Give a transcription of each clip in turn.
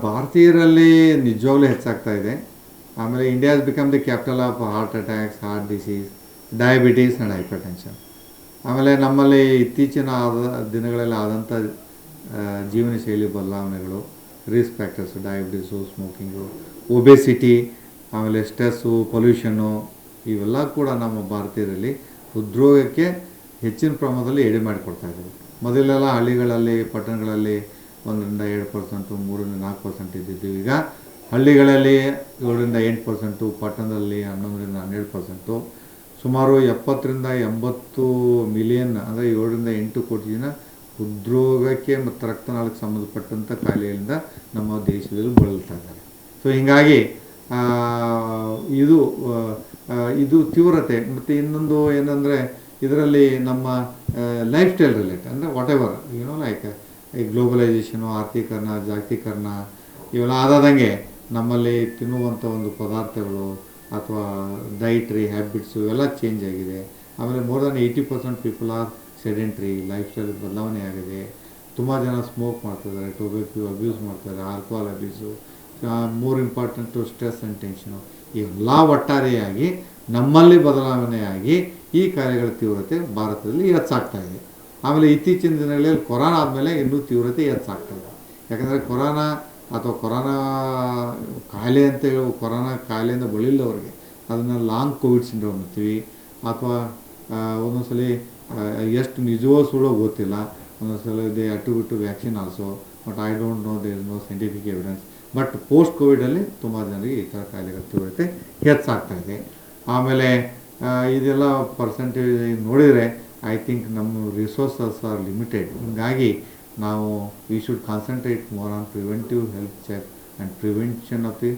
ಭಾರತೀಯರಲ್ಲಿ ನಿಜವಾಗ್ಲೂ ಹೆಚ್ಚಾಗ್ತಾ ಇದೆ. ಆಮೇಲೆ India has become the capital of heart attacks, heart disease, diabetes and hypertension. ಆಮೇಲೆ ನಮ್ಮಲ್ಲಿ ಇತ್ತೀಚಿನ ದಿನಗಳಲ್ಲಿ ಆದಂಥ ಜೀವನ ಶೈಲಿ ಬದಲಾವಣೆಗಳು, risk factors, diabetes, smoking, obesity, ಆಮೇಲೆ ಸ್ಟ್ರೆಸ್ಸು, ಪೊಲ್ಯೂಷನ್ನು, ಇವೆಲ್ಲ ಕೂಡ ನಮ್ಮ ಭಾರತೀಯರಲ್ಲಿ ಹೃದ್ರೋಗಕ್ಕೆ ಹೆಚ್ಚಿನ ಪ್ರಮಾಣದಲ್ಲಿ ಎಡೆ ಮಾಡಿಕೊಡ್ತಾ ಇದ್ದೀವಿ. ಮೊದಲೆಲ್ಲ ಹಳ್ಳಿಗಳಲ್ಲಿ, ಪಟ್ಟಣಗಳಲ್ಲಿ 1-2%, 3-4% ಇದ್ದಿದ್ದೀವಿ. ಈಗ ಹಳ್ಳಿಗಳಲ್ಲಿ 7-8%, ಪಟ್ಟಣದಲ್ಲಿ 11-12%. ಸುಮಾರು 70-80 ಮಿಲಿಯನ್, ಅಂದರೆ 7-8 ಕೋಟಿ ಜನ ಹೃದ್ರೋಗಕ್ಕೆ ಮತ್ತು ರಕ್ತನಾಳಕ್ಕೆ ಸಂಬಂಧಪಟ್ಟಂಥ ಕಾಯಿಲೆಗಳಿಂದ ನಮ್ಮ ದೇಶದಲ್ಲಿ ಬಳಲ್ತಾ ಇದ್ದಾರೆ. ಸೊ ಹೀಗಾಗಿ ಇದು ತೀವ್ರತೆ. ಮತ್ತು ಇನ್ನೊಂದು ಏನಂದರೆ, ಇದರಲ್ಲಿ ನಮ್ಮ ಲೈಫ್ ಸ್ಟೈಲ್ ರಿಲೇಟೆಡ್, ಅಂದರೆ ವಾಟ್ ಎವರ್ ಲೈಕ್ ಈ ಗ್ಲೋಬಲೈಸೇಷನು, ಆರ್ಥಿಕರಣ, ಜಾಗತೀಕರಣ ಇವೆಲ್ಲ ಆದಂಗೆ ನಮ್ಮಲ್ಲಿ ತಿನ್ನುವಂಥ ಒಂದು ಪದಾರ್ಥಗಳು ಅಥವಾ ಡೈಟ್ರಿ ಹ್ಯಾಬಿಟ್ಸು ಇವೆಲ್ಲ ಚೇಂಜ್ ಆಗಿದೆ. ಆಮೇಲೆ more than 80% people are sedentary, lifestyle ಬದಲಾವಣೆ ಆಗಿದೆ. ತುಂಬ ಜನ ಸ್ಮೋಕ್ ಮಾಡ್ತಿದ್ದಾರೆ, ಟೊಬ್ಯಾಕೊ ಅಬ್ಯೂಸ್ ಮಾಡ್ತಾರೆ, alcohol abuse, more important stress and tension, ಇವೆಲ್ಲ ಒಟ್ಟಾರೆಯಾಗಿ ನಮ್ಮಲ್ಲಿ ಬದಲಾವಣೆಯಾಗಿ ಈ ಕಾಯಿಲೆಗಳ ತೀವ್ರತೆ ಭಾರತದಲ್ಲಿ ಹೆಚ್ಚಾಗ್ತಾ ಇದೆ. ಆಮೇಲೆ ಇತ್ತೀಚಿನ ದಿನಗಳಲ್ಲಿ ಕೊರೋನಾ ಆದಮೇಲೆ ಇನ್ನೂ ತೀವ್ರತೆ ಹೆಚ್ಚಾಗ್ತಾ ಇದೆ. ಯಾಕಂದರೆ ಕೊರೋನಾ ಕಾಯಿಲೆ ಅಂತ ಹೇಳಿ, ಕೊರೋನಾ ಕಾಯಿಲೆಯಿಂದ ಬಳಲಿಲ್ಲವ್ರಿಗೆ ಅದನ್ನು ಲಾಂಗ್ ಕೋವಿಡ್ ಸಿಂಡ್ರೋಮ್ ಅಂತೀವಿ. ಅಥವಾ ಒಂದೊಂದು ಸಲ ಎಷ್ಟು ನಿಜವೋ ಸುಳ್ಳೋ ಗೊತ್ತಿಲ್ಲ, ಒಂದೊಂದು ಸಲ they at vaccine also, but I don't know, there is no scientific evidence. But post ಕೋವಿಡಲ್ಲಿ ತುಂಬ ಜನರಿಗೆ ಈ ಥರ ಕಾಯಿಲೆಗಳ ತೀವ್ರತೆ ಹೆಚ್ಚಾಗ್ತಾ ಇದೆ. ಆಮೇಲೆ ಇದೆಲ್ಲ ಪರ್ಸೆಂಟೇಜ್ ನೋಡಿದರೆ ಐ ಥಿಂಕ್ ನಮ್ಮ ರಿಸೋರ್ಸಸ್ ಆರ್ ಲಿಮಿಟೆಡ್. ಹೀಗಾಗಿ ನಾವು we should concentrate more on preventive health check and prevention of the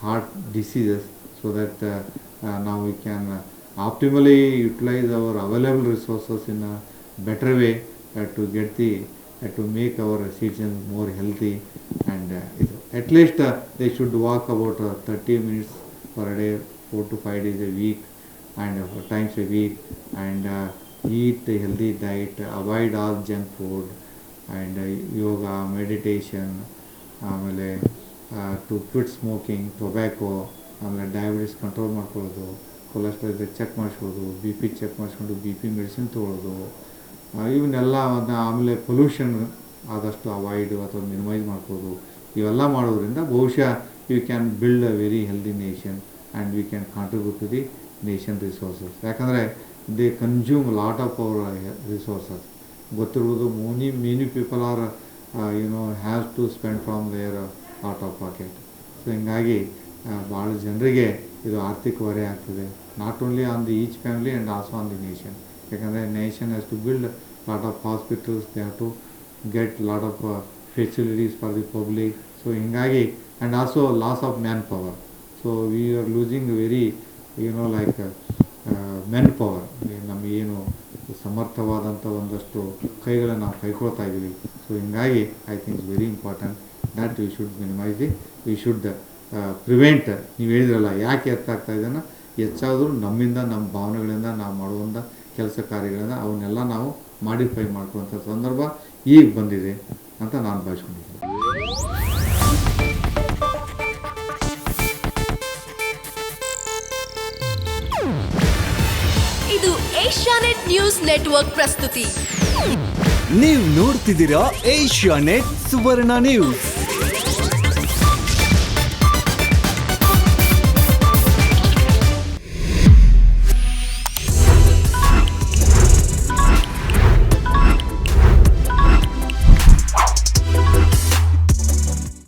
heart diseases, so that ನಾವು we can optimally utilise our available resources in a better way to make our citizens more healthy. And at least they should walk about 30 minutes per day, 4 to 5 days a week, and times a week, and eat a healthy diet, avoid all junk food, and yoga, meditation, ಆಮೇಲೆ to quit smoking, tobacco, ಆಮೇಲೆ diabetes control ಮಾಡ್ಕೊಳ್ಳೋದು, cholesterol check ಮಾಡಿಸ್ಬೋದು, BP check ಮಾಡಿಸ್ಕೊಂಡು BP medicine ತೊಗೊಳ್ಳೋದು, ಇವನ್ನೆಲ್ಲ. ಆಮೇಲೆ pollution ಆದಷ್ಟು ಅವಾಯ್ಡು ಅಥವಾ ಮಿನಿಮೈಸ್ ಮಾಡ್ಬೋದು. ಇವೆಲ್ಲ ಮಾಡೋದ್ರಿಂದ ಬಹುಶಃ you can build a very healthy nation and we can contribute to the nation resources. ಯಾಕಂದರೆ they consume lot of our resources. ಗೊತ್ತಿರ್ಬೋದು, many people are have to spend from their lot of pocket. So ಹೀಗಾಗಿ ಭಾಳ ಜನರಿಗೆ ಇದು ಆರ್ಥಿಕ ಹೊರೆ ಆಗ್ತದೆ, not only on the each family and also on the nation. ಯಾಕಂದರೆ nation has to build lot of hospitals, they have to get lot of facilities for the public. So ಹೀಗಾಗಿ and also loss of man power. So we are losing very like men power. ನಮಗೇನು ಸಮರ್ಥವಾದಂಥ ಒಂದಷ್ಟು ಕೈಗಳನ್ನು ನಾವು ಕೈಕೊಳ್ತಾ ಇದ್ದೀವಿ. So ಹೀಗಾಗಿ I think it's very important that we should minimise we should prevent. ನೀವು ಹೇಳಿದ್ರಲ್ಲ, ಯಾಕೆ ಹೆಚ್ಚಾಗ್ತಾ ಇದನ್ನು, ಹೆಚ್ಚಾದರೂ ನಮ್ಮಿಂದ, ನಮ್ಮ ಭಾವನೆಗಳಿಂದ, ನಾವು ಮಾಡುವಂಥ ಕೆಲಸ ಕಾರ್ಯಗಳಿಂದ ಅವನ್ನೆಲ್ಲ ನಾವು ಮಾಡಿಫೈ ಮಾಡ್ಕೊಳ್ಳುವಂಥ ಸಂದರ್ಭ ಈಗ ಬಂದಿದೆ ಅಂತ ನಾನು ಭಾವಿಸ್ಕೊಂಡಿದ್ದೀನಿ. ಇದು ಏಷ್ಯಾನೆಟ್ ನ್ಯೂಸ್ ನೆಟ್ವರ್ಕ್ ಪ್ರಸ್ತುತಿ. ನೀವು ನೋಡ್ತಿದ್ದೀರಾ ಏಷ್ಯಾನೆಟ್ ಸುವರ್ಣ ನ್ಯೂಸ್.